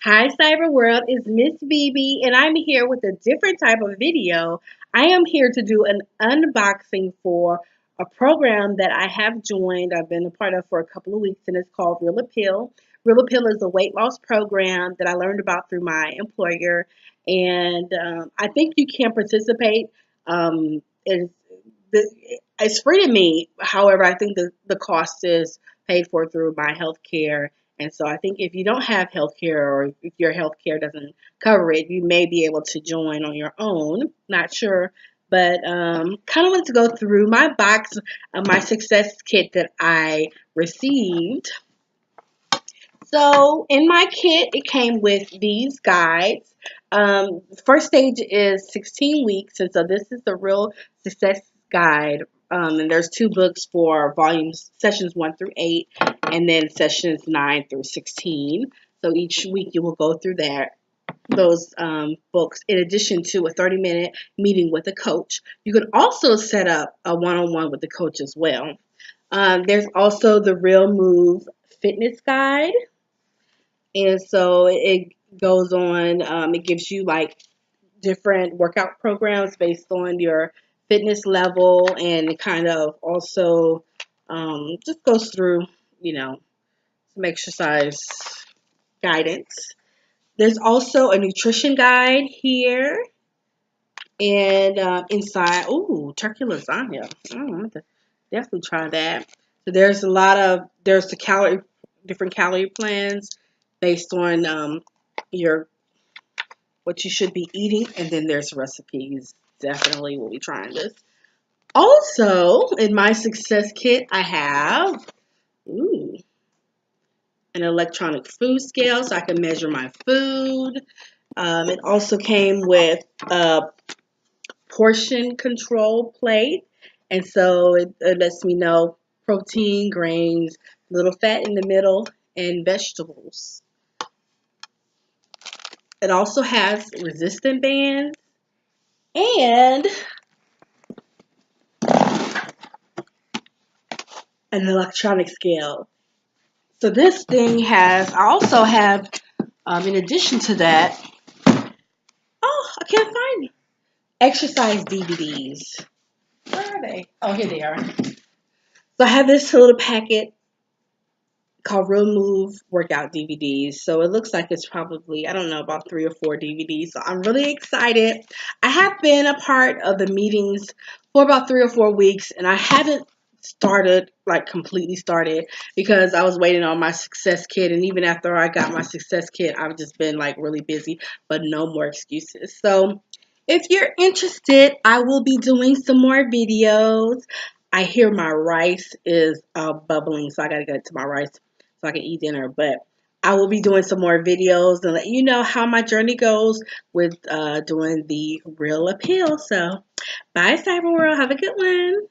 Hi, Cyber World. It's Miss BB, and I'm here with a different type of video. I am here to do an unboxing for a program that I have joined. I've been a part of for a couple of weeks, and it's called Real Appeal. Real Appeal is a weight loss program that I learned about through my employer, and I think you can participate. It's, it's free to me. However, I think the cost is paid for through my health care, and so I think if you don't have health care or if your health care doesn't cover it, you may be able to join on your own. Not sure. But kind of wanted to go through my box of my success kit that I received. So in my kit, it came with these guides. First stage is 16 weeks, and so this is the Real Success Guide. And there's two books for volumes, sessions 1 through 8, and then sessions 9 through 16. So each week you will go through those books in addition to a 30-minute meeting with a coach. You can also set up a one-on-one with the coach as well. There's also the Real Move Fitness Guide. And so it goes on, it gives you like different workout programs based on your fitness level, and it kind of also just goes through, some exercise guidance. There's also a nutrition guide here, and inside, ooh, turkey lasagna. I'm going to definitely try that. So there's different calorie plans based on your what you should be eating, and then there's recipes. Definitely will be trying this. Also, in my success kit, I have an electronic food scale so I can measure my food. It also came with a portion control plate, and so it lets me know protein, grains, little fat in the middle, and vegetables. It also has resistant bands and an electronic scale. So this thing I also have, in addition to that, I can't find exercise DVDs. Where are they? Oh, here they are. So I have this little packet called Real Move Workout DVDs. So it looks like it's probably, I don't know, about 3 or 4 DVDs. So I'm really excited. I have been a part of the meetings for about 3 or 4 weeks, and I haven't completely started because I was waiting on my success kit, and even after I got my success kit, I've just been like really busy, but no more excuses. So if you're interested, I will be doing some more videos. I hear my rice is bubbling, so I gotta get to my rice so I can eat dinner. But I will be doing some more videos and let you know how my journey goes with doing the Real Appeal. So bye, Cyber World. Have a good one.